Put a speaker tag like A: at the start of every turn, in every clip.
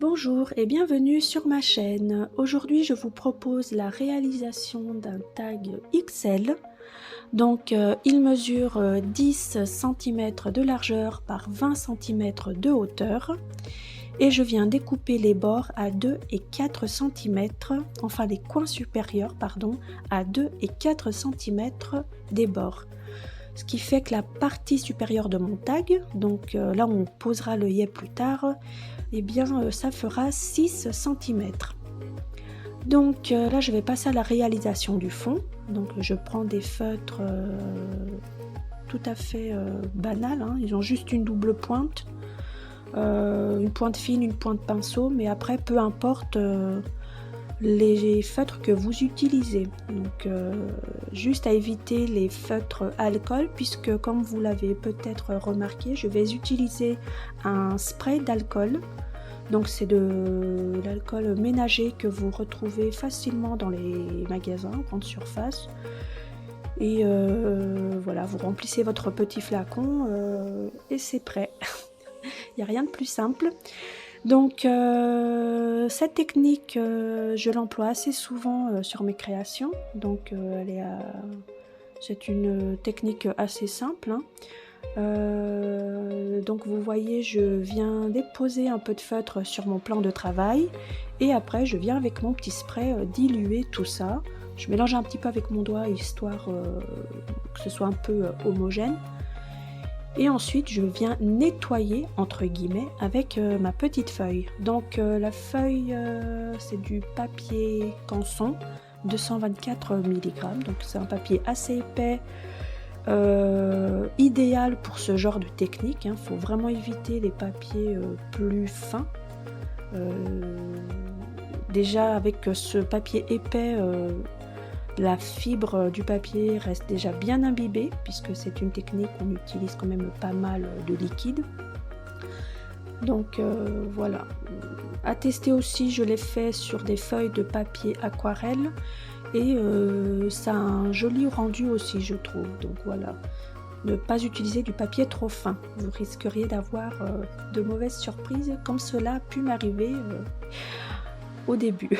A: Bonjour et bienvenue sur ma chaîne. Aujourd'hui je vous propose la réalisation d'un tag XL. Donc il mesure 10 cm de largeur par 20 cm de hauteur. Et je viens découper les bords à 2 et 4 cm, enfin les coins supérieurs pardon, à 2 et 4 cm des bords. Ce qui fait que la partie supérieure de mon tag, donc là on posera l'œillet plus tard, eh bien ça fera 6 cm. Donc là je vais passer à la réalisation du fond. Donc je prends des feutres tout à fait banals, hein. Ils ont juste une double pointe, une pointe fine, une pointe pinceau, mais après peu importe les feutres que vous utilisez. Donc juste à éviter les feutres alcool, puisque comme vous l'avez peut-être remarqué, je vais utiliser un spray d'alcool. Donc c'est de l'alcool ménager que vous retrouvez facilement dans les magasins, grande surface. Et voilà, vous remplissez votre petit flacon et c'est prêt. Il n'y a rien de plus simple. Donc cette technique, je l'emploie assez souvent sur mes créations. Donc c'est une technique assez simple, hein. Donc vous voyez, je viens déposer un peu de feutre sur mon plan de travail et après je viens avec mon petit spray diluer tout ça. Je mélange un petit peu avec mon doigt histoire que ce soit un peu homogène. Et ensuite je viens nettoyer entre guillemets avec ma petite feuille. Donc la feuille c'est du papier canson 224 mg, donc c'est un papier assez épais, idéal pour ce genre de technique, hein. Faut vraiment éviter les papiers plus fins. Déjà avec ce papier épais, la fibre du papier reste déjà bien imbibée, puisque c'est une technique où on utilise quand même pas mal de liquide. Donc voilà. À tester aussi, je l'ai fait sur des feuilles de papier aquarelle et ça a un joli rendu aussi, je trouve. Donc voilà, ne pas utiliser du papier trop fin, vous risqueriez d'avoir de mauvaises surprises comme cela a pu m'arriver au début.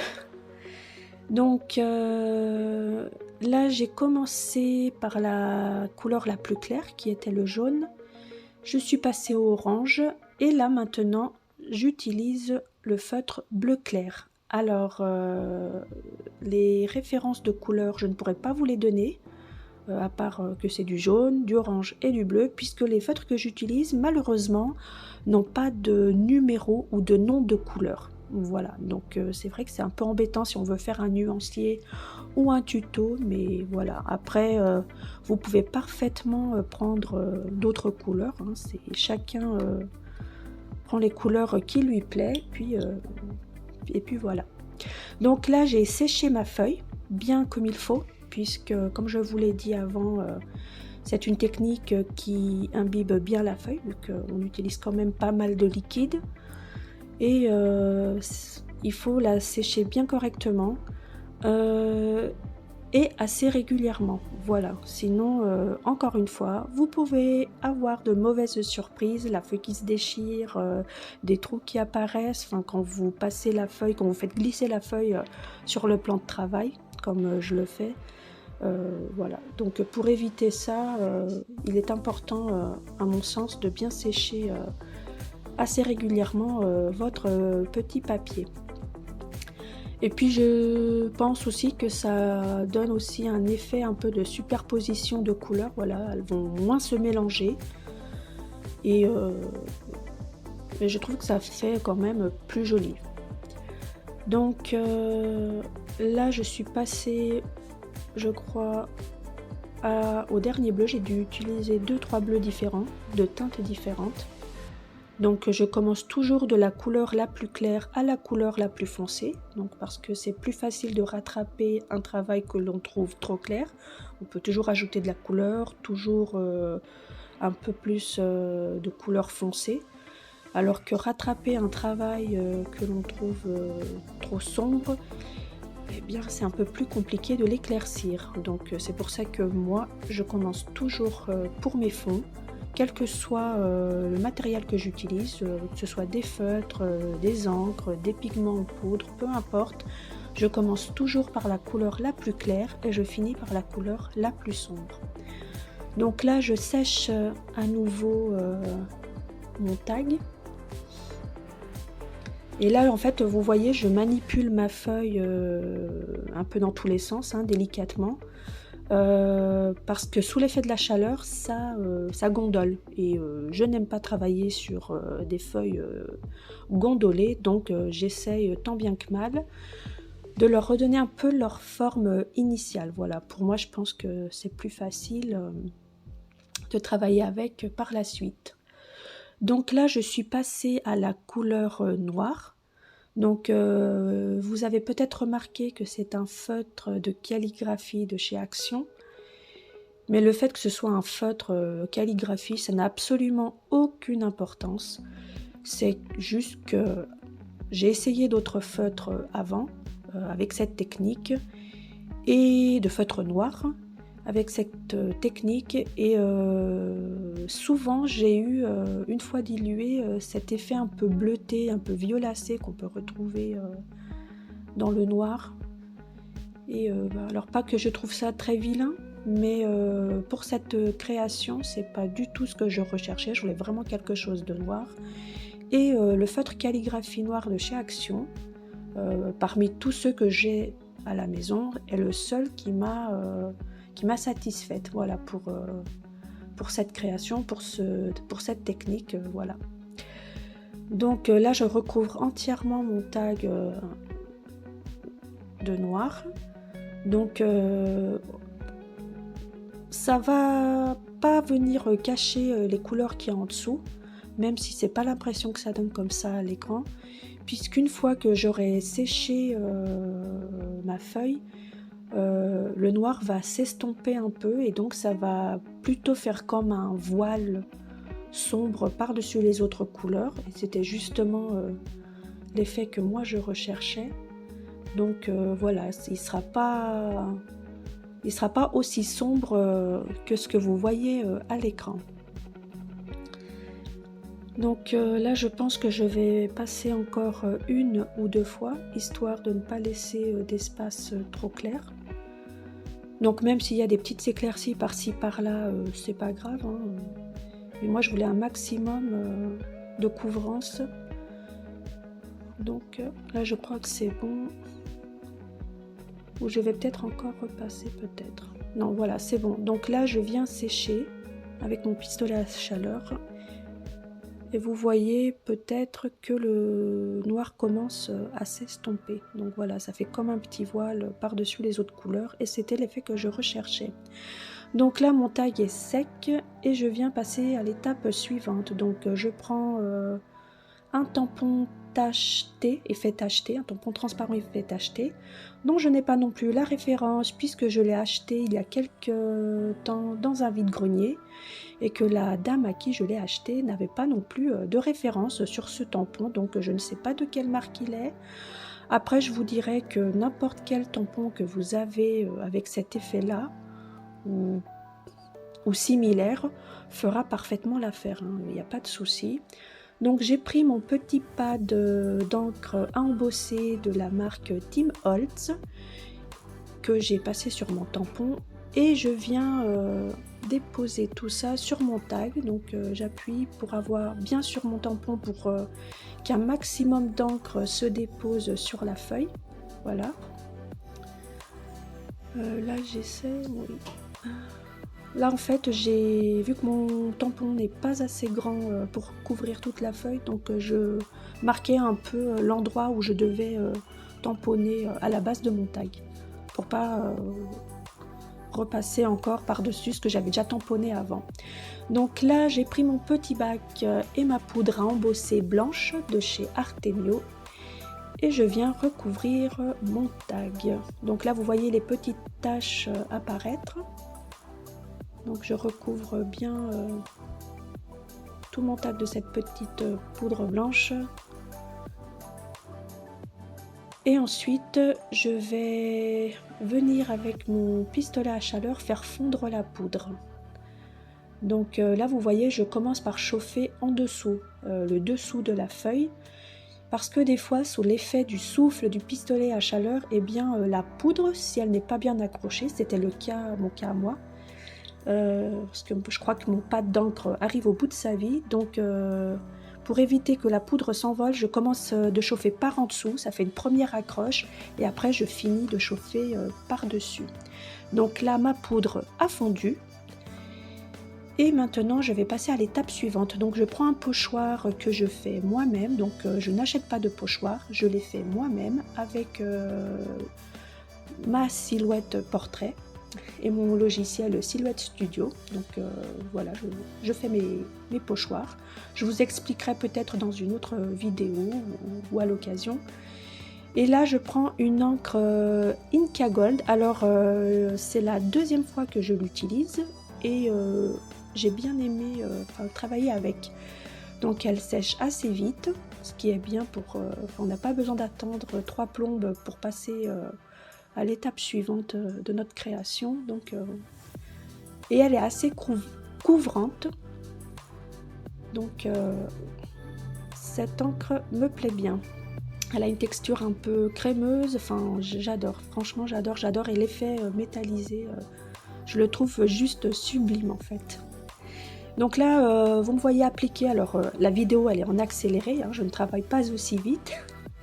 A: Donc là j'ai commencé par la couleur la plus claire qui était le jaune, je suis passée au orange et là maintenant j'utilise le feutre bleu clair. Alors les références de couleurs je ne pourrais pas vous les donner, à part que c'est du jaune, du orange et du bleu, puisque les feutres que j'utilise malheureusement n'ont pas de numéro ou de nom de couleur. Voilà, donc c'est vrai que c'est un peu embêtant si on veut faire un nuancier ou un tuto, mais voilà, après vous pouvez parfaitement prendre d'autres couleurs, hein. C'est chacun prend les couleurs qui lui plaît, et puis voilà. Donc là j'ai séché ma feuille bien comme il faut, puisque comme je vous l'ai dit avant, c'est une technique qui imbibe bien la feuille, vu qu'on utilise quand même pas mal de liquide. Et il faut la sécher bien correctement et assez régulièrement. Voilà, sinon encore une fois vous pouvez avoir de mauvaises surprises, la feuille qui se déchire, des trous qui apparaissent, enfin quand vous passez la feuille, quand vous faites glisser la feuille sur le plan de travail comme je le fais. Voilà, donc pour éviter ça, il est important à mon sens de bien sécher assez régulièrement votre petit papier. Et puis je pense aussi que ça donne aussi un effet un peu de superposition de couleurs. Voilà, elles vont moins se mélanger et je trouve que ça fait quand même plus joli. Donc là je suis passée, je crois, au dernier bleu. J'ai dû utiliser 2-3 bleus différents, de teintes différentes. Donc je commence toujours de la couleur la plus claire à la couleur la plus foncée, donc parce que c'est plus facile de rattraper un travail que l'on trouve trop clair. On peut toujours ajouter de la couleur, toujours un peu plus de couleur foncée, alors que rattraper un travail que l'on trouve trop sombre, eh bien c'est un peu plus compliqué de l'éclaircir. Donc c'est pour ça que moi je commence toujours pour mes fonds quel que soit le matériel que j'utilise, que ce soit des feutres, des encres, des pigments en poudre, peu importe, je commence toujours par la couleur la plus claire et je finis par la couleur la plus sombre. Donc là, je sèche à nouveau mon tag. Et là, en fait, vous voyez, je manipule ma feuille un peu dans tous les sens, hein, délicatement. Parce que sous l'effet de la chaleur, ça gondole. Et je n'aime pas travailler sur des feuilles gondolées. Donc, j'essaye tant bien que mal de leur redonner un peu leur forme initiale. Voilà, pour moi, je pense que c'est plus facile de travailler avec par la suite. Donc là, je suis passée à la couleur noire. Donc, vous avez peut-être remarqué que c'est un feutre de calligraphie de chez Action. Mais le fait que ce soit un feutre calligraphie, ça n'a absolument aucune importance. C'est juste que j'ai essayé d'autres feutres avant, avec cette technique, et de feutre noir, avec cette technique, et souvent j'ai eu, une fois dilué, cet effet un peu bleuté, un peu violacé qu'on peut retrouver dans le noir. Et alors pas que je trouve ça très vilain, mais pour cette création, c'est pas du tout ce que je recherchais. Je voulais vraiment quelque chose de noir. Et le feutre calligraphie noir de chez Action, parmi tous ceux que j'ai à la maison, est le seul qui m'a satisfaite, voilà, pour cette création, pour cette technique, voilà. Donc là, je recouvre entièrement mon tag de noir. Donc ça va pas venir cacher les couleurs qu'il y a en dessous, même si c'est pas l'impression que ça donne comme ça à l'écran, puisqu'une fois que j'aurai séché ma feuille, le noir va s'estomper un peu et donc ça va plutôt faire comme un voile sombre par-dessus les autres couleurs, et c'était justement l'effet que moi je recherchais. Donc voilà, il sera pas aussi sombre que ce que vous voyez à l'écran. Donc là, je pense que je vais passer encore une ou deux fois, histoire de ne pas laisser d'espace trop clair. Donc même s'il y a des petites éclaircies par-ci par-là, c'est pas grave, hein. Mais moi, je voulais un maximum de couvrance. Donc là, je crois que c'est bon. Ou je vais peut-être encore repasser, peut-être. Non, voilà, c'est bon. Donc là, je viens sécher avec mon pistolet à chaleur. Et vous voyez peut-être que le noir commence à s'estomper. Donc voilà, ça fait comme un petit voile par-dessus les autres couleurs. Et c'était l'effet que je recherchais. Donc là, mon tag est sec et je viens passer à l'étape suivante. Donc je prends un tampon tacheté, effet tacheté, un tampon transparent effet tacheté, dont je n'ai pas non plus la référence puisque je l'ai acheté il y a quelques temps dans un vide-grenier et que la dame à qui je l'ai acheté n'avait pas non plus de référence sur ce tampon, donc je ne sais pas de quelle marque il est. Après, je vous dirais que n'importe quel tampon que vous avez avec cet effet-là ou similaire fera parfaitement l'affaire, hein, il n'y a pas de souci. Donc j'ai pris mon petit pad d'encre à embosser de la marque Tim Holtz que j'ai passé sur mon tampon et je viens déposer tout ça sur mon tag. Donc j'appuie pour avoir bien sur mon tampon pour qu'un maximum d'encre se dépose sur la feuille. Voilà. Là j'essaie, oui. Là en fait j'ai vu que mon tampon n'est pas assez grand pour couvrir toute la feuille, donc je marquais un peu l'endroit où je devais tamponner à la base de mon tag pour pas repasser encore par-dessus ce que j'avais déjà tamponné avant. Donc là j'ai pris mon petit bac et ma poudre à embosser blanche de chez Artemio et je viens recouvrir mon tag. Donc là vous voyez les petites taches apparaître. Donc je recouvre bien tout mon tag de cette petite poudre blanche. Et ensuite, je vais venir avec mon pistolet à chaleur faire fondre la poudre. Donc là, vous voyez, je commence par chauffer en dessous, le dessous de la feuille, parce que des fois, sous l'effet du souffle du pistolet à chaleur, eh bien, la poudre, si elle n'est pas bien accrochée, c'était mon cas à moi, parce que je crois que mon pad d'encre arrive au bout de sa vie, donc pour éviter que la poudre s'envole, je commence de chauffer par en dessous, ça fait une première accroche, et après je finis de chauffer par-dessus. Donc là, ma poudre a fondu, et maintenant je vais passer à l'étape suivante. Donc je prends un pochoir que je fais moi-même, donc je n'achète pas de pochoir, je l'ai fait moi-même avec ma silhouette portrait et mon logiciel Silhouette Studio. Donc voilà, je fais mes pochoirs. Je vous expliquerai peut-être dans une autre vidéo ou à l'occasion. Et là, je prends une encre Inca Gold. Alors, c'est la deuxième fois que je l'utilise et j'ai bien aimé travailler avec. Donc, elle sèche assez vite, ce qui est bien pour... on n'a pas besoin d'attendre 3 plombes pour passer à l'étape suivante de notre création. Donc, et elle est assez couvrante. Donc, cette encre me plaît bien. Elle a une texture un peu crémeuse, enfin j'adore, franchement j'adore, et l'effet métallisé, je le trouve juste sublime en fait. Donc là, vous me voyez appliquer, alors la vidéo elle est en accéléré, hein, je ne travaille pas aussi vite,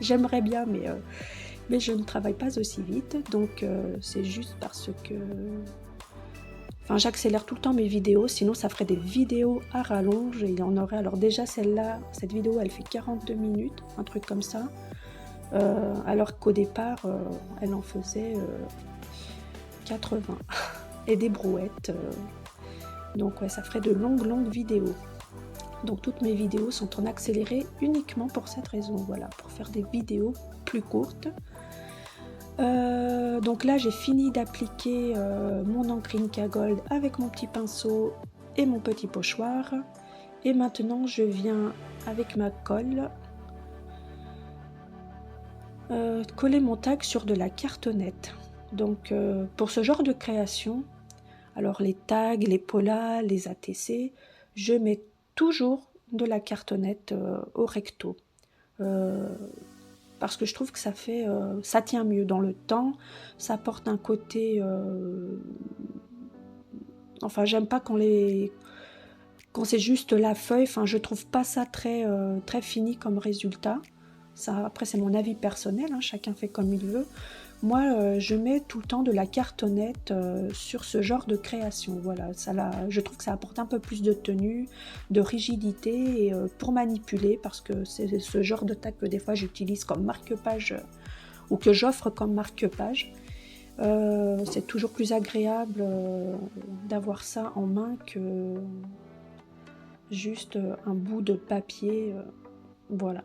A: j'aimerais bien mais je ne travaille pas aussi vite, donc c'est juste parce que... Enfin, j'accélère tout le temps mes vidéos, sinon ça ferait des vidéos à rallonge, et il y en aurait, alors déjà celle-là, cette vidéo elle fait 42 minutes, un truc comme ça. Alors qu'au départ, elle en faisait 80 et des brouettes. Donc ouais, ça ferait de longues vidéos. Donc toutes mes vidéos sont en accéléré uniquement pour cette raison, voilà, pour faire des vidéos plus courtes. Donc là, j'ai fini d'appliquer mon encre Inca Gold avec mon petit pinceau et mon petit pochoir. Et maintenant, je viens avec ma colle coller mon tag sur de la cartonnette. Donc pour ce genre de création, alors les tags, les polas, les ATC, je mets toujours de la cartonnette au recto. Parce que je trouve que ça tient mieux dans le temps, ça apporte un côté... enfin, j'aime pas quand c'est juste la feuille, enfin je trouve pas ça très fini comme résultat. Ça, après c'est mon avis personnel, hein, chacun fait comme il veut. Moi je mets tout le temps de la cartonnette sur ce genre de création, voilà, je trouve que ça apporte un peu plus de tenue, de rigidité et, pour manipuler, parce que c'est ce genre de tag que des fois j'utilise comme marque-page ou que j'offre comme marque-page. C'est toujours plus agréable d'avoir ça en main que juste un bout de papier, voilà.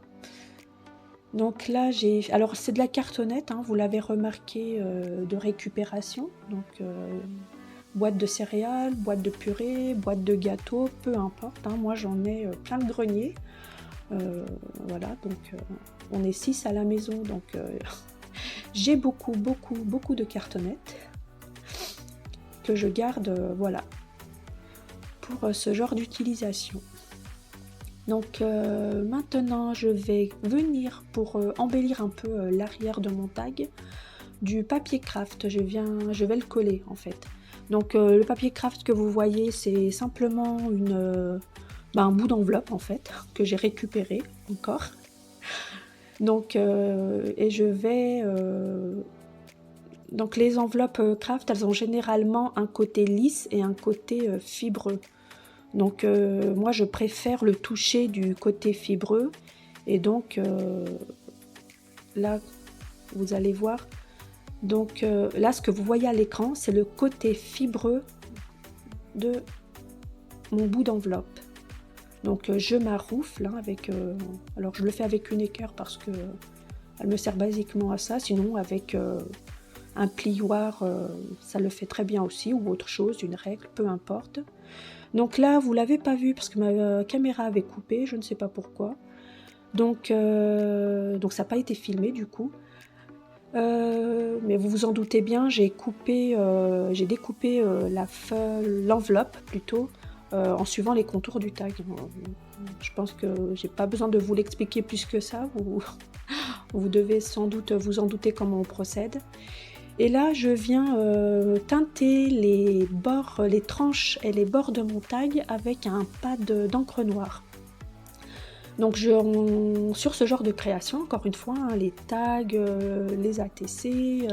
A: Donc là alors c'est de la cartonnette, hein, vous l'avez remarqué, de récupération, donc boîte de céréales, boîte de purée, boîte de gâteaux, peu importe, hein, moi j'en ai plein le grenier, voilà, donc on est 6 à la maison, donc j'ai beaucoup de cartonnettes que je garde, voilà, pour ce genre d'utilisation. Donc maintenant je vais venir pour embellir un peu l'arrière de mon tag du papier craft. Je vais le coller en fait. Donc le papier craft que vous voyez, c'est simplement un bout d'enveloppe en fait que j'ai récupéré encore. Donc et je vais donc les enveloppes craft, elles ont généralement un côté lisse et un côté fibreux. Donc moi je préfère le toucher du côté fibreux, et donc là vous allez voir, donc là ce que vous voyez à l'écran, c'est le côté fibreux de mon bout d'enveloppe. Donc je m'arroufle avec, alors je le fais avec une équerre parce que elle me sert basiquement à ça, sinon avec un plioir ça le fait très bien aussi, ou autre chose, une règle, peu importe. Donc là, vous l'avez pas vu parce que ma caméra avait coupé, je ne sais pas pourquoi. Donc ça n'a pas été filmé du coup. Mais vous vous en doutez bien, j'ai découpé l'enveloppe plutôt en suivant les contours du tag. Je pense que j'ai pas besoin de vous l'expliquer plus que ça, vous devez sans doute vous en douter comment on procède. Et là, je viens teinter les bords, les tranches et les bords de mon tag avec un pad d'encre noire. Donc sur ce genre de création, encore une fois, hein, les tags, les ATC,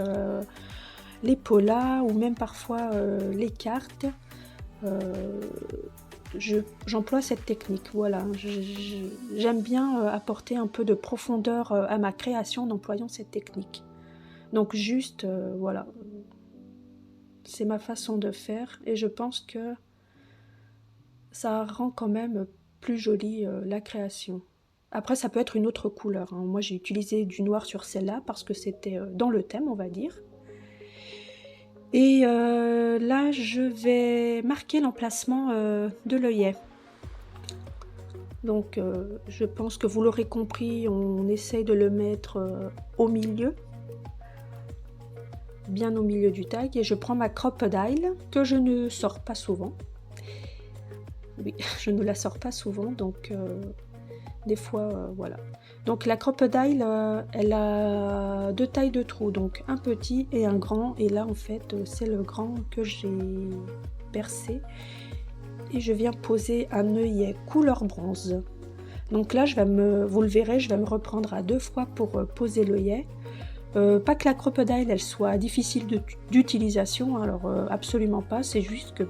A: les polas ou même parfois les cartes, j'emploie cette technique. Voilà, j'aime bien apporter un peu de profondeur à ma création en employant cette technique. Donc juste, voilà, c'est ma façon de faire et je pense que ça rend quand même plus jolie la création. Après, ça peut être une autre couleur, hein. Moi, j'ai utilisé du noir sur celle-là parce que c'était dans le thème, on va dire. Et là, je vais marquer l'emplacement de l'œillet. Donc, je pense que vous l'aurez compris, on essaye de le mettre au milieu, bien au milieu du tag. Et je prends ma crocodile, que je ne sors pas souvent. Oui, je ne la sors pas souvent, donc des fois, voilà. Donc la crocodile, elle a 2 tailles de trous, donc un petit et un grand. Et là, en fait, c'est le grand que j'ai percé. Et je viens poser un œillet couleur bronze. Donc là, vous le verrez, je vais me reprendre à 2 fois pour poser l'œillet. Pas que la crocodile, elle soit difficile d'utilisation, alors absolument pas. C'est juste que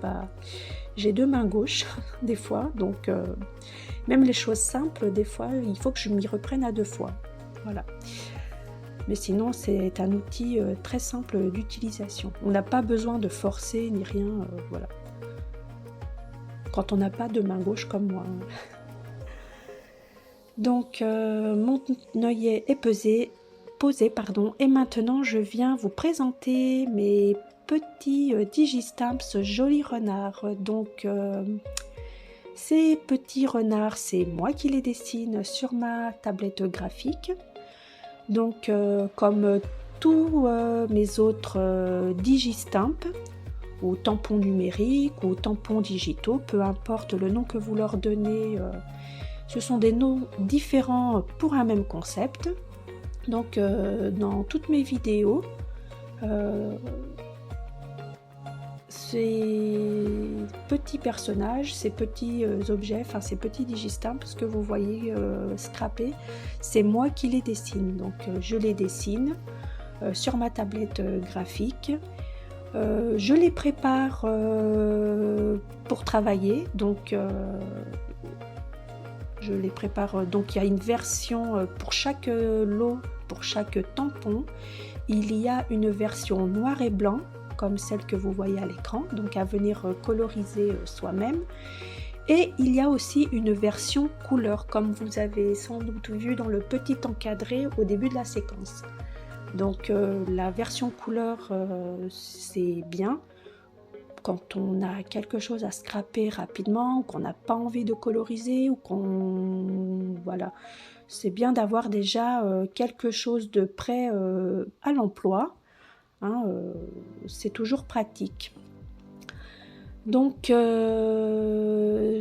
A: j'ai 2 mains gauches, des fois, donc même les choses simples, des fois, il faut que je m'y reprenne à 2 fois. Voilà. Mais sinon, c'est un outil très simple d'utilisation. On n'a pas besoin de forcer ni rien, voilà. Quand on n'a pas de main gauche comme moi. Donc, mon œillet est posé, et maintenant, je viens vous présenter mes petits Digistamps Joli Renard. Donc, ces petits renards, c'est moi qui les dessine sur ma tablette graphique. Donc, comme tous mes autres Digistamps, ou tampons numériques, ou tampons digitaux, peu importe le nom que vous leur donnez, ce sont des noms différents pour un même concept. Donc, dans toutes mes vidéos, ces petits personnages, ces petits objets, enfin ces petits Digistamps que vous voyez scrappés, c'est moi qui les dessine. Donc je les dessine sur ma tablette graphique. Je les prépare pour travailler. Donc je les prépare. Donc il y a une version pour chaque lot, pour chaque tampon. Il y a une version noir et blanc, comme celle que vous voyez à l'écran, donc à venir coloriser soi-même. Et il y a aussi une version couleur, comme vous avez sans doute vu dans le petit encadré au début de la séquence. Donc la version couleur, c'est bien quand on a quelque chose à scraper rapidement, ou qu'on n'a pas envie de coloriser, ou qu'on... Voilà. C'est bien d'avoir déjà quelque chose de prêt à l'emploi. Hein, c'est toujours pratique. Donc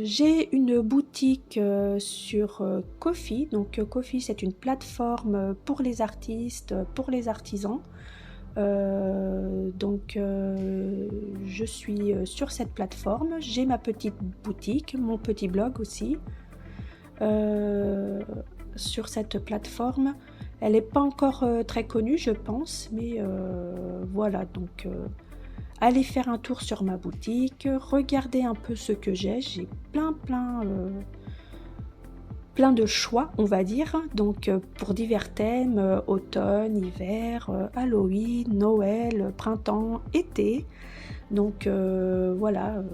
A: j'ai une boutique sur Ko-fi. Donc Ko-fi, c'est une plateforme pour les artistes, pour les artisans. Donc je suis sur cette plateforme. J'ai ma petite boutique, mon petit blog aussi sur cette plateforme. Elle n'est pas encore très connue, je pense, mais voilà, donc allez faire un tour sur ma boutique, regardez un peu ce que j'ai plein de choix, on va dire, donc pour divers thèmes, automne, hiver, Halloween, Noël, printemps, été, donc voilà,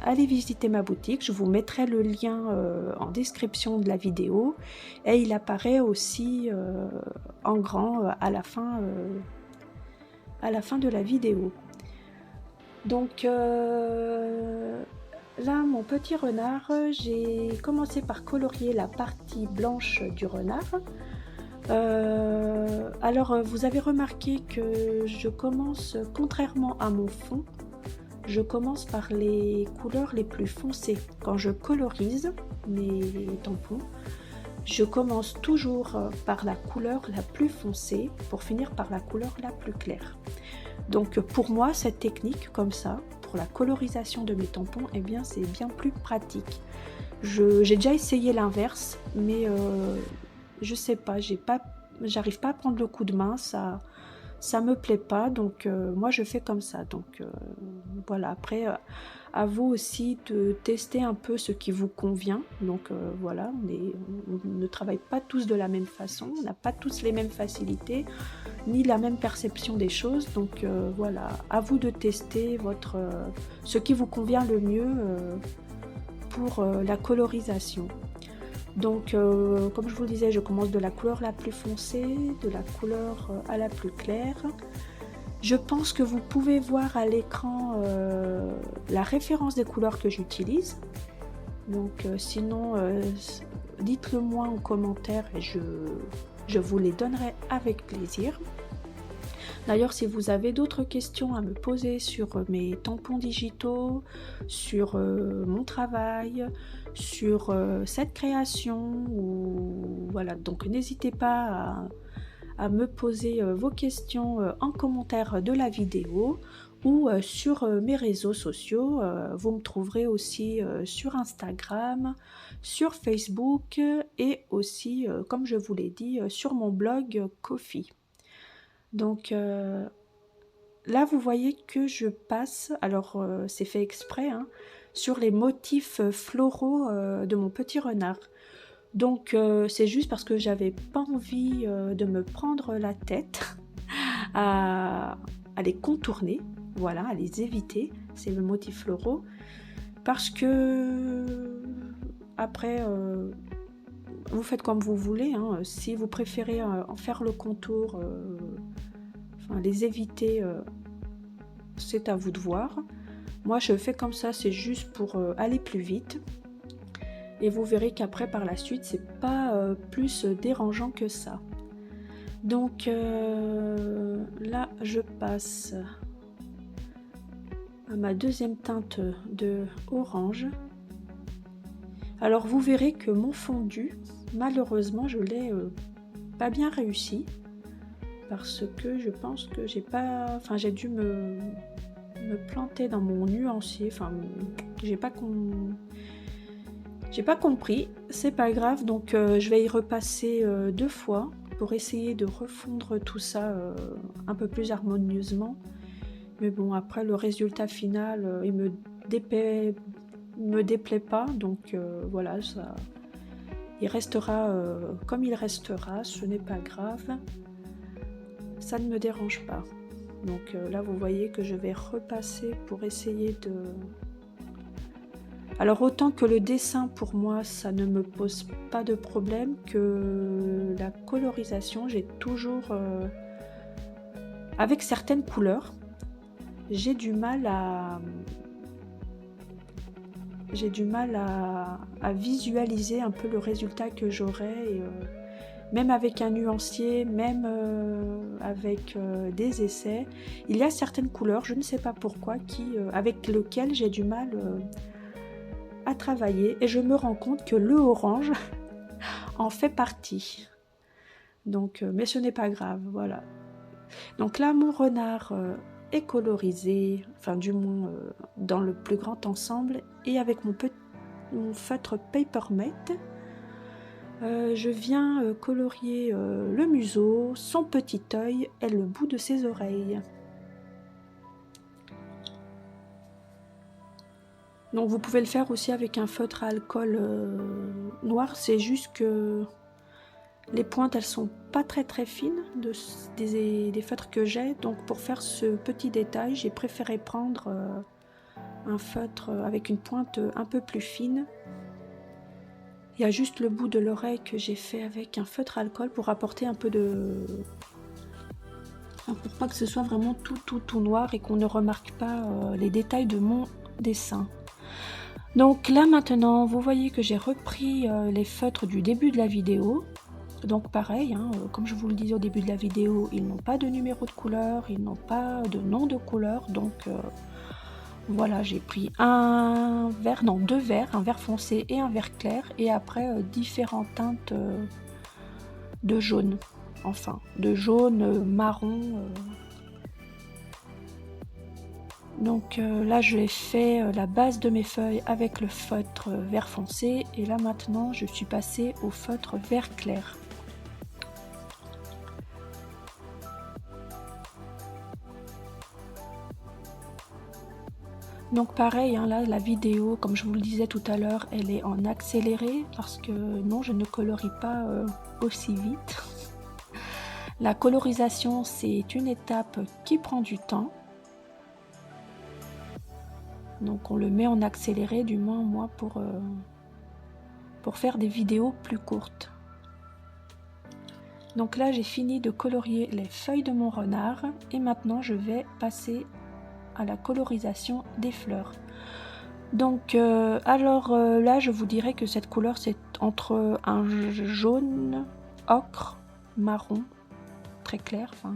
A: allez visiter ma boutique, je vous mettrai le lien en description de la vidéo et il apparaît aussi en grand à la fin de la vidéo. Donc là, mon petit renard, j'ai commencé par colorier la partie blanche du renard. Alors, vous avez remarqué que je commence, contrairement à mon fond, je commence par les couleurs les plus foncées. Quand je colorise mes tampons, je commence toujours par la couleur la plus foncée pour finir par la couleur la plus claire. Donc pour moi, cette technique comme ça, pour la colorisation de mes tampons, eh bien c'est bien plus pratique. J'ai déjà essayé l'inverse, mais je sais pas, j'arrive pas à prendre le coup de main, ça me plaît pas, donc moi je fais comme ça. Donc voilà, après à vous aussi de tester un peu ce qui vous convient. Donc voilà, on ne travaille pas tous de la même façon, on n'a pas tous les mêmes facilités ni la même perception des choses. Donc voilà, à vous de tester ce qui vous convient le mieux pour la colorisation. Donc comme je vous le disais, je commence de la couleur la plus foncée, de la couleur à la plus claire. Je pense que vous pouvez voir à l'écran la référence des couleurs que j'utilise. Donc sinon, dites-le moi en commentaire et je vous les donnerai avec plaisir. D'ailleurs, si vous avez d'autres questions à me poser sur mes tampons digitaux, sur mon travail, sur cette création, ou voilà, donc n'hésitez pas à me poser vos questions en commentaire de la vidéo ou sur mes réseaux sociaux. Vous me trouverez aussi sur Instagram, sur Facebook et aussi, comme je vous l'ai dit, sur mon blog Ko-fi. Donc là, vous voyez que je passe, alors c'est fait exprès, hein, sur les motifs floraux de mon petit renard. Donc c'est juste parce que j'avais pas envie de me prendre la tête à les contourner, voilà, à les éviter, c'est le motif floraux, parce que après vous faites comme vous voulez, hein. Si vous préférez en faire le contour, enfin les éviter, c'est à vous de voir. Moi je fais comme ça, c'est juste pour aller plus vite. Et vous verrez qu'après par la suite c'est pas plus dérangeant que ça. Donc là je passe à ma deuxième teinte de orange. Alors vous verrez que mon fondu, malheureusement je l'ai pas bien réussi, parce que je pense que j'ai dû me planter dans mon nuancier, enfin j'ai pas compris, c'est pas grave. Donc je vais y repasser 2 fois pour essayer de refondre tout ça un peu plus harmonieusement. Mais bon, après le résultat final il me déplaît pas, donc voilà, ça il restera comme il restera, ce n'est pas grave, ça ne me dérange pas. Donc là vous voyez que je vais repasser pour essayer de... Alors autant que le dessin pour moi ça ne me pose pas de problème, que la colorisation, j'ai toujours avec certaines couleurs j'ai du mal à visualiser un peu le résultat que j'aurai, même avec un nuancier, même avec des essais. Il y a certaines couleurs, je ne sais pas pourquoi, avec lesquelles j'ai du mal à travailler, et je me rends compte que le orange en fait partie. Donc, mais ce n'est pas grave, voilà. Donc là, mon renard est colorisé, enfin du moins dans le plus grand ensemble, et avec mon feutre Paper Mate, je viens colorier le museau, son petit œil et le bout de ses oreilles. Donc vous pouvez le faire aussi avec un feutre à alcool noir, c'est juste que les pointes elles sont pas très fines des feutres que j'ai, donc pour faire ce petit détail j'ai préféré prendre un feutre avec une pointe un peu plus fine. Il y a juste le bout de l'oreille que j'ai fait avec un feutre à alcool pour apporter un peu de... pour pas que ce soit vraiment tout noir et qu'on ne remarque pas les détails de mon dessin. Donc là maintenant vous voyez que j'ai repris les feutres du début de la vidéo. Donc pareil, hein, comme je vous le disais au début de la vidéo, ils n'ont pas de numéro de couleur, ils n'ont pas de nom de couleur, donc Voilà, j'ai pris un vert, non 2 verts, un vert foncé et un vert clair, et après différentes teintes de jaune, enfin de jaune, marron. Donc là j'ai fait la base de mes feuilles avec le feutre vert foncé, et là maintenant je suis passée au feutre vert clair. Donc pareil, hein, là la vidéo, comme je vous le disais tout à l'heure, elle est en accéléré parce que non, je ne colorie pas aussi vite. La colorisation, c'est une étape qui prend du temps. Donc on le met en accéléré, du moins moi, pour faire des vidéos plus courtes. Donc là j'ai fini de colorier les feuilles de mon renard, et maintenant je vais passer à la colorisation des fleurs. Donc là je vous dirais que cette couleur c'est entre un jaune ocre marron très clair, enfin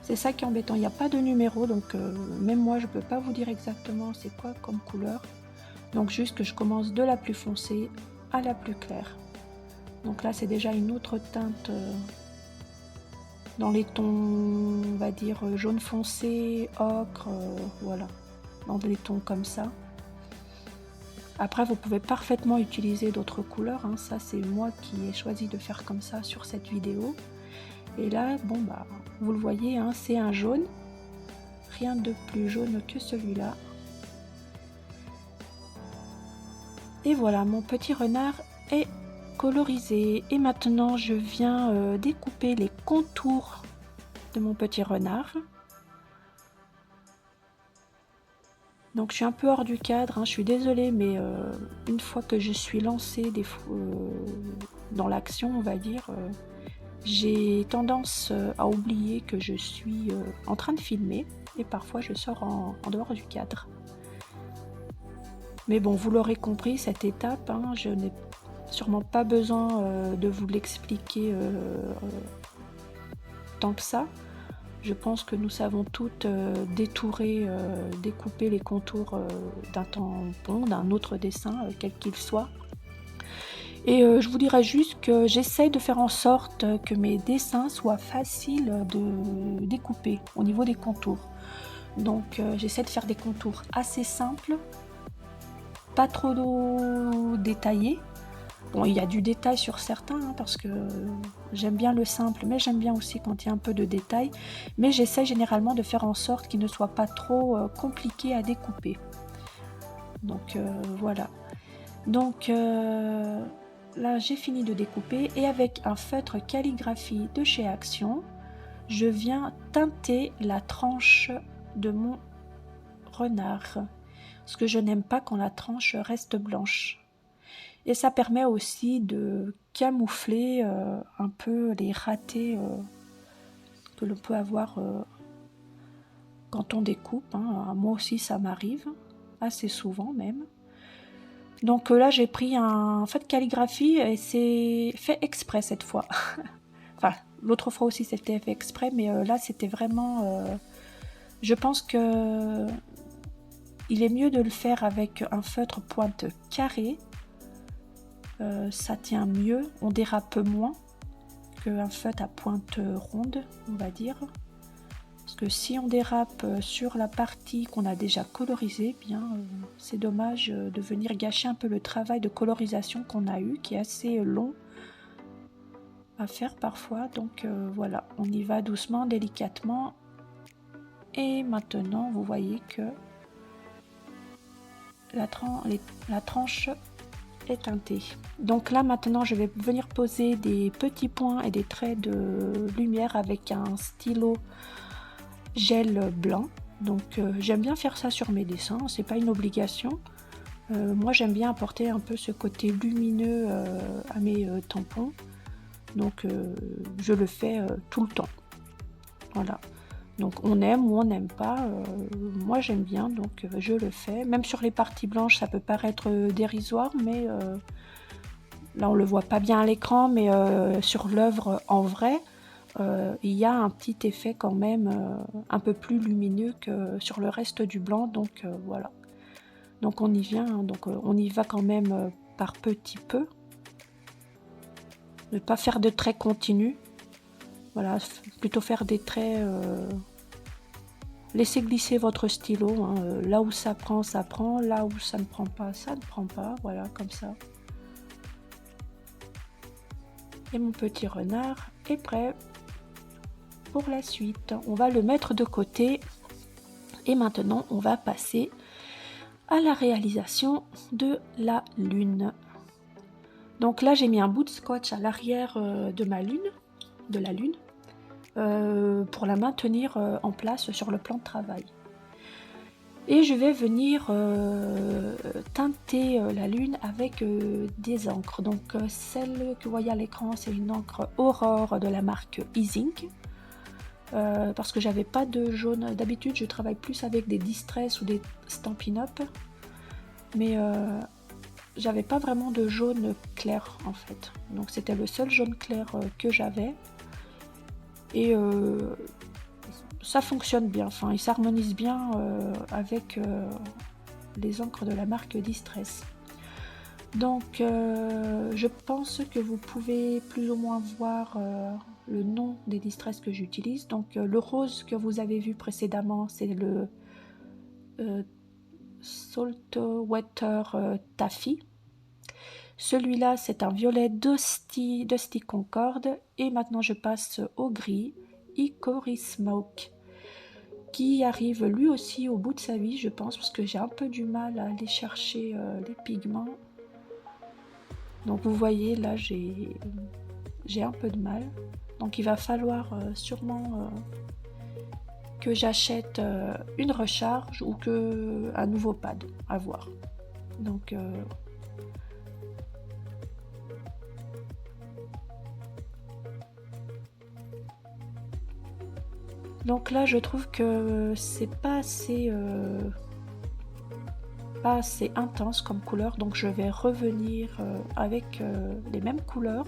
A: c'est ça qui est embêtant, il n'y a pas de numéro, donc même moi je peux pas vous dire exactement c'est quoi comme couleur. Donc juste que je commence de la plus foncée à la plus claire. Donc là c'est déjà une autre teinte dans les tons, on va dire jaune foncé, ocre, voilà, dans des tons comme ça. Après vous pouvez parfaitement utiliser d'autres couleurs, hein. Ça c'est moi qui ai choisi de faire comme ça sur cette vidéo. Et là bon bah vous le voyez, hein, c'est un jaune, rien de plus jaune que celui-là. Et voilà, mon petit renard est colorisé, et maintenant je viens découper les contours de mon petit renard. Donc je suis un peu hors du cadre, hein, je suis désolée, mais une fois que je suis lancée dans l'action, on va dire, j'ai tendance à oublier que je suis en train de filmer, et parfois je sors en dehors du cadre. Mais bon, vous l'aurez compris, cette étape, hein, je n'ai sûrement pas besoin de vous l'expliquer tant que ça. Je pense que nous savons toutes détourer, découper les contours d'un tampon, d'un autre dessin, quel qu'il soit. Et je vous dirais juste que j'essaye de faire en sorte que mes dessins soient faciles de découper au niveau des contours. Donc j'essaie de faire des contours assez simples, pas trop détaillés. Bon, il y a du détail sur certains, hein, parce que j'aime bien le simple, mais j'aime bien aussi quand il y a un peu de détail. Mais j'essaie généralement de faire en sorte qu'il ne soit pas trop compliqué à découper. Donc voilà. Donc là, j'ai fini de découper, et avec un feutre calligraphie de chez Action, je viens teinter la tranche de mon renard. Parce que je n'aime pas quand la tranche reste blanche. Et ça permet aussi de camoufler un peu les ratés que l'on peut avoir quand on découpe, hein. Moi aussi ça m'arrive, assez souvent même. Donc là j'ai pris un feutre de calligraphie, et c'est fait exprès cette fois. Enfin, l'autre fois aussi c'était fait exprès, mais là c'était vraiment... je pense que il est mieux de le faire avec un feutre pointe carrée. Ça tient mieux, on dérape moins qu'un feutre à pointe ronde, on va dire. Parce que si on dérape sur la partie qu'on a déjà colorisée, bien c'est dommage de venir gâcher un peu le travail de colorisation qu'on a eu, qui est assez long à faire parfois. Donc voilà, on y va doucement, délicatement. Et maintenant, vous voyez que la tranche est teintée. Donc là maintenant je vais venir poser des petits points et des traits de lumière avec un stylo gel blanc. Donc j'aime bien faire ça sur mes dessins, c'est pas une obligation. Moi j'aime bien apporter un peu ce côté lumineux à mes tampons. Donc je le fais tout le temps. Voilà. Donc on aime ou on n'aime pas, moi j'aime bien, donc je le fais. Même sur les parties blanches, ça peut paraître dérisoire, mais là on le voit pas bien à l'écran, mais sur l'œuvre en vrai, il y a un petit effet quand même un peu plus lumineux que sur le reste du blanc, donc voilà. Donc on y vient, hein, donc on y va quand même par petit peu. Ne pas faire de traits continus. Voilà, plutôt faire des traits. Laissez glisser votre stylo. Hein, là où ça prend, ça prend. Là où ça ne prend pas, ça ne prend pas. Voilà, comme ça. Et mon petit renard est prêt pour la suite. On va le mettre de côté. Et maintenant, on va passer à la réalisation de la lune. Donc là, j'ai mis un bout de scotch à l'arrière de la lune, pour la maintenir en place sur le plan de travail. Et je vais venir teinter la lune avec des encres. Donc celle que vous voyez à l'écran, c'est une encre Aurore de la marque Easing. Parce que j'avais pas de jaune. D'habitude, je travaille plus avec des Distress ou des Stampin' Up. Mais j'avais pas vraiment de jaune clair en fait. Donc c'était le seul jaune clair que j'avais. Et ça fonctionne bien, enfin il s'harmonise bien avec les encres de la marque Distress. Donc je pense que vous pouvez plus ou moins voir le nom des Distress que j'utilise. Donc le rose que vous avez vu précédemment, c'est le Saltwater Taffy. Celui-là, c'est un violet Dusty Concorde. Et maintenant, je passe au gris Hickory Smoke, qui arrive lui aussi au bout de sa vie, je pense, parce que j'ai un peu du mal à aller chercher les pigments. Donc, vous voyez, là, j'ai un peu de mal. Donc, il va falloir sûrement que j'achète une recharge ou un nouveau pad, à voir. Donc là, je trouve que c'est pas assez intense comme couleur, donc je vais revenir avec les mêmes couleurs,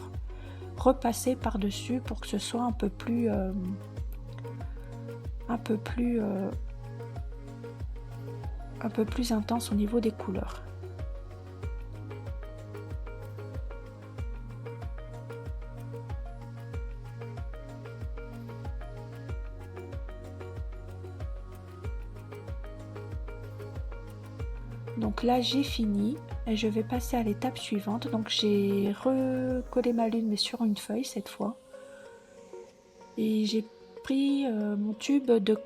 A: repasser par-dessus pour que ce soit un peu plus intense au niveau des couleurs. Donc là j'ai fini et je vais passer à l'étape suivante. Donc j'ai recollé ma lune mais sur une feuille cette fois. Et j'ai pris mon tube de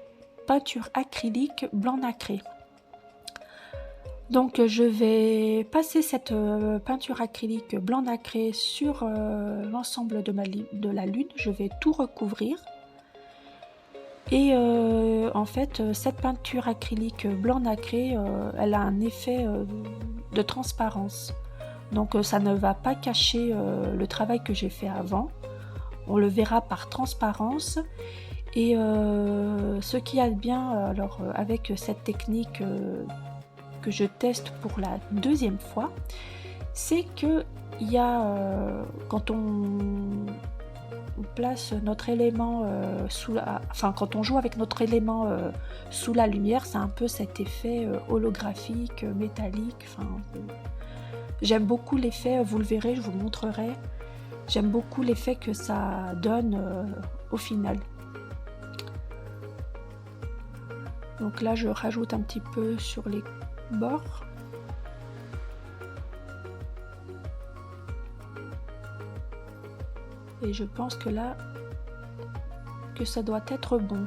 A: peinture acrylique blanc nacré. Donc je vais passer cette peinture acrylique blanc nacré sur l'ensemble de la lune. Je vais tout recouvrir. Et en fait, cette peinture acrylique blanc nacré, elle a un effet de transparence. Donc ça ne va pas cacher le travail que j'ai fait avant. On le verra par transparence. Et ce qui est bien alors, avec cette technique que je teste pour la deuxième fois, c'est que il y a quand on place notre élément quand on joue avec notre élément sous la lumière, c'est un peu cet effet holographique, métallique. J'aime beaucoup l'effet, vous le verrez, je vous le montrerai. J'aime beaucoup l'effet que ça donne au final. Donc là, je rajoute un petit peu sur les bords. Et je pense que là, que ça doit être bon.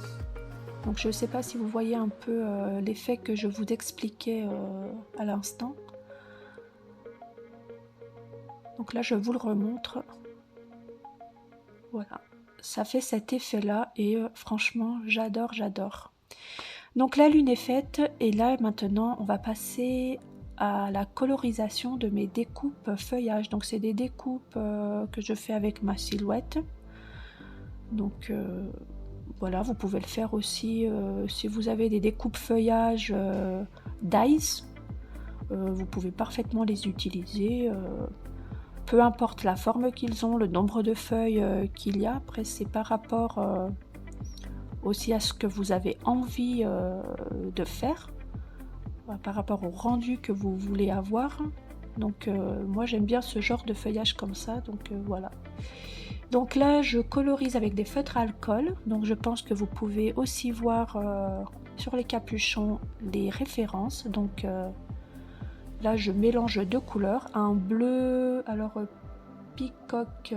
A: Donc je ne sais pas si vous voyez un peu l'effet que je vous expliquais à l'instant. Donc là, je vous le remontre. Voilà, ça fait cet effet-là et franchement, j'adore. Donc la lune est faite et là, maintenant, on va passer à la colorisation de mes découpes feuillage. Donc c'est des découpes que je fais avec ma silhouette. Donc voilà, vous pouvez le faire aussi si vous avez des découpes feuillage dies. Vous pouvez parfaitement les utiliser. peu importe la forme qu'ils ont, le nombre de feuilles qu'il y a, après c'est par rapport aussi à ce que vous avez envie de faire, par rapport au rendu que vous voulez avoir. Donc moi j'aime bien ce genre de feuillage comme ça, donc voilà. Donc là je colorise avec des feutres à alcool, donc je pense que vous pouvez aussi voir sur les capuchons les références. Donc là je mélange deux couleurs, un bleu, alors peacock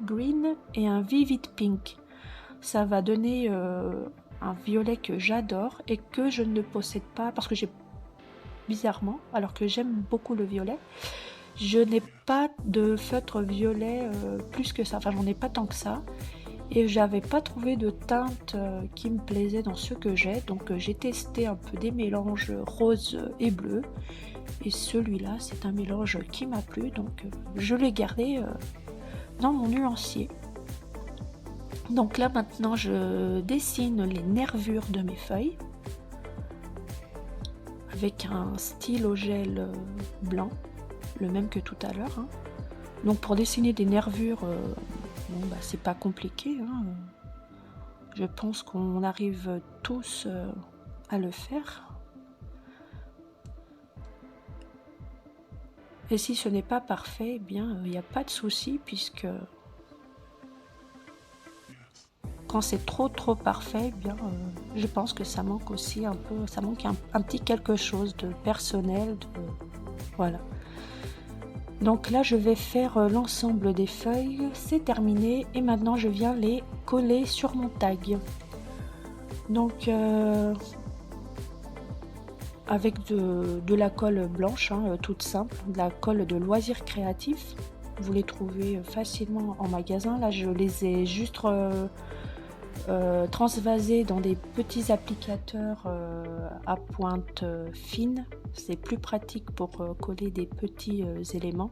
A: green et un vivid pink. Ça va donner un violet que j'adore et que je ne possède pas parce que j'ai, bizarrement, alors que j'aime beaucoup le violet, je n'ai pas de feutre violet plus que ça, enfin j'en ai pas tant que ça, et j'avais pas trouvé de teinte qui me plaisait dans ce que j'ai, donc j'ai testé un peu des mélanges rose et bleu, et celui-là c'est un mélange qui m'a plu, donc je l'ai gardé dans mon nuancier. Donc là maintenant je dessine les nervures de mes feuilles avec un stylo gel blanc, le même que tout à l'heure. Hein. Donc pour dessiner des nervures, bon, bah, c'est pas compliqué. Hein. Je pense qu'on arrive tous à le faire. Et si ce n'est pas parfait, eh bien il n'y a pas de souci, puisque quand c'est trop parfait, eh bien je pense que ça manque aussi un peu, ça manque un petit quelque chose de personnel, voilà. Donc là je vais faire l'ensemble des feuilles, c'est terminé, et maintenant je viens les coller sur mon tag. Donc avec de la colle blanche, hein, toute simple, de la colle de Loisirs Créatifs, vous les trouvez facilement en magasin. Là je les ai juste transvasés dans des petits applicateurs à pointe fine, c'est plus pratique pour coller des petits éléments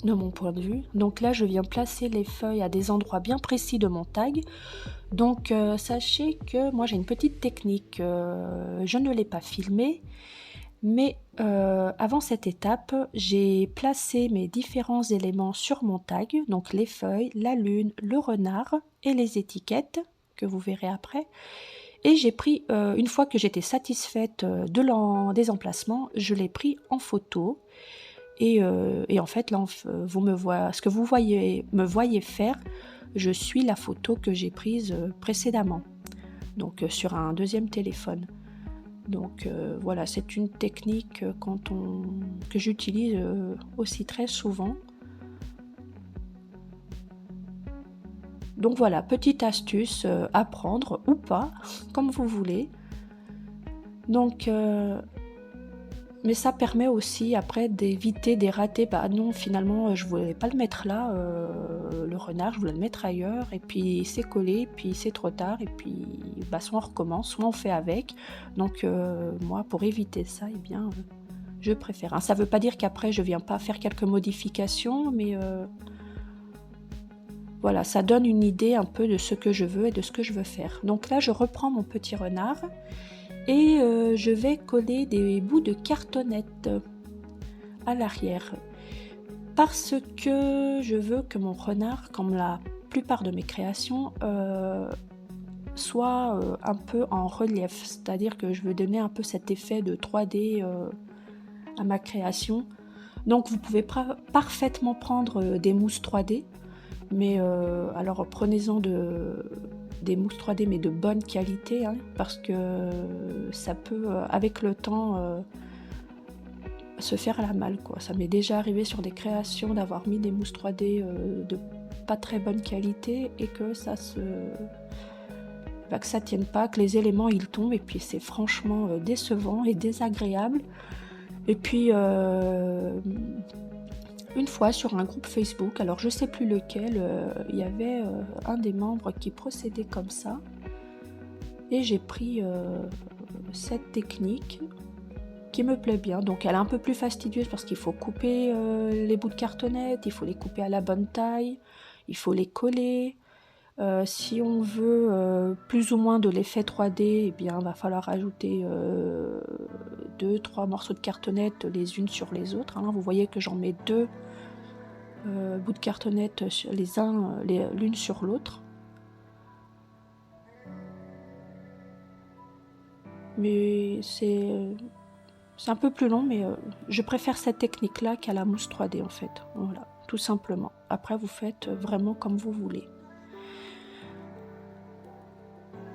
A: de mon point de vue. Donc là je viens placer les feuilles à des endroits bien précis de mon tag. Donc sachez que moi j'ai une petite technique, je ne l'ai pas filmée, mais avant cette étape, j'ai placé mes différents éléments sur mon tag, donc les feuilles, la lune, le renard et les étiquettes, que vous verrez après. Et j'ai pris, une fois que j'étais satisfaite des emplacements, je l'ai pris en photo. Et en fait, là, ce que vous me voyez faire, je suis la photo que j'ai prise précédemment, donc sur un deuxième téléphone. Donc voilà, c'est une technique que j'utilise aussi très souvent. Donc voilà, petite astuce à prendre ou pas, comme vous voulez. Donc, mais ça permet aussi après d'éviter des ratés. Bah non, finalement, je voulais pas le mettre là, le renard, je voulais le mettre ailleurs, et puis c'est collé, puis c'est trop tard, et puis bah, soit on recommence, soit on fait avec. Donc moi, pour éviter ça, eh bien, je préfère. Hein. Ça veut pas dire qu'après, je viens pas faire quelques modifications, mais voilà, ça donne une idée un peu de ce que je veux et de ce que je veux faire. Donc là, je reprends mon petit renard et je vais coller des bouts de cartonnette à l'arrière. Parce que je veux que mon renard, comme la plupart de mes créations, soit un peu en relief. C'est-à-dire que je veux donner un peu cet effet de 3D à ma création. Donc vous pouvez parfaitement prendre des mousses 3D. Mais alors prenez-en des mousses 3D, mais de bonne qualité, hein, parce que ça peut, avec le temps, se faire à la malle, quoi. Ça m'est déjà arrivé sur des créations d'avoir mis des mousses 3D de pas très bonne qualité et que ça tienne pas, que les éléments ils tombent, et puis c'est franchement décevant et désagréable. Et puis une fois sur un groupe Facebook, alors je sais plus lequel, il y avait un des membres qui procédait comme ça, et j'ai pris cette technique qui me plaît bien. Donc elle est un peu plus fastidieuse parce qu'il faut couper les bouts de cartonnette, il faut les couper à la bonne taille, il faut les coller. Si on veut plus ou moins de l'effet 3D, eh bien, va falloir ajouter 2-3 morceaux de cartonnette les unes sur les autres. Hein. Vous voyez que j'en mets 2 bouts de cartonnette l'une sur l'autre. Mais c'est un peu plus long, mais je préfère cette technique-là qu'à la mousse 3D en fait. Voilà, tout simplement. Après, vous faites vraiment comme vous voulez.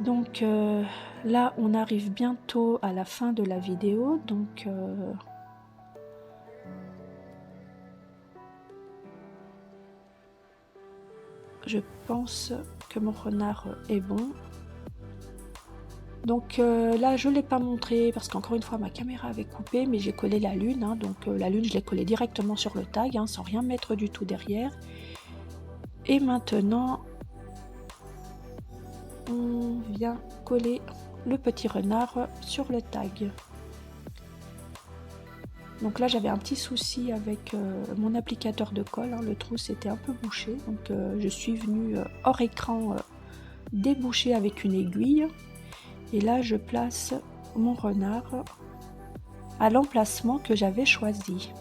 A: Donc là, on arrive bientôt à la fin de la vidéo. Donc je pense que mon renard est bon. Donc là, je ne l'ai pas montré parce qu'encore une fois, ma caméra avait coupé, mais j'ai collé la lune. Hein, donc la lune, je l'ai collée directement sur le tag, hein, sans rien mettre du tout derrière. Et maintenant, on vient coller le petit renard sur le tag. Donc là, j'avais un petit souci avec mon applicateur de colle. Hein, le trou s'était un peu bouché. Donc je suis venue hors écran déboucher avec une aiguille. Et là, je place mon renard à l'emplacement que j'avais choisi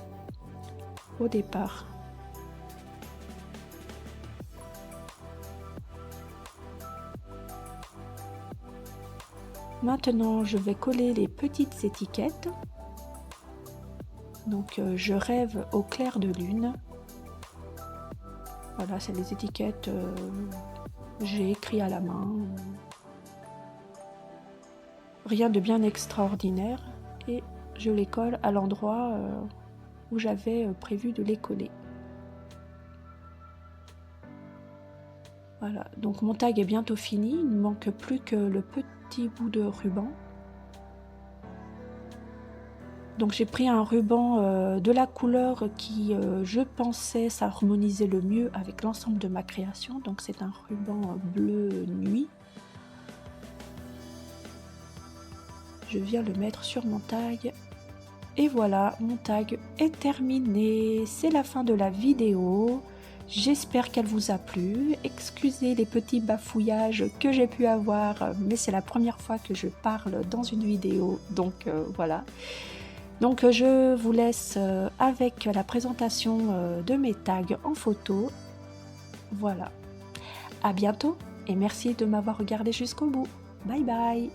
A: au départ. Maintenant, je vais coller les petites étiquettes. Donc, je rêve au clair de lune. Voilà, c'est les étiquettes, j'ai écrit à la main. Rien de bien extraordinaire. Et je les colle à l'endroit où j'avais prévu de les coller. Voilà, donc mon tag est bientôt fini. Il ne manque plus que le petit bout de ruban. Donc j'ai pris un ruban de la couleur qui, je pensais, s'harmonisait le mieux avec l'ensemble de ma création. Donc c'est un ruban bleu nuit. Je viens le mettre sur mon tag. Et voilà, mon tag est terminé. C'est la fin de la vidéo. J'espère qu'elle vous a plu. Excusez les petits bafouillages que j'ai pu avoir, mais c'est la première fois que je parle dans une vidéo. Donc voilà. Donc je vous laisse avec la présentation de mes tags en photo. Voilà. À bientôt et merci de m'avoir regardé jusqu'au bout. Bye bye.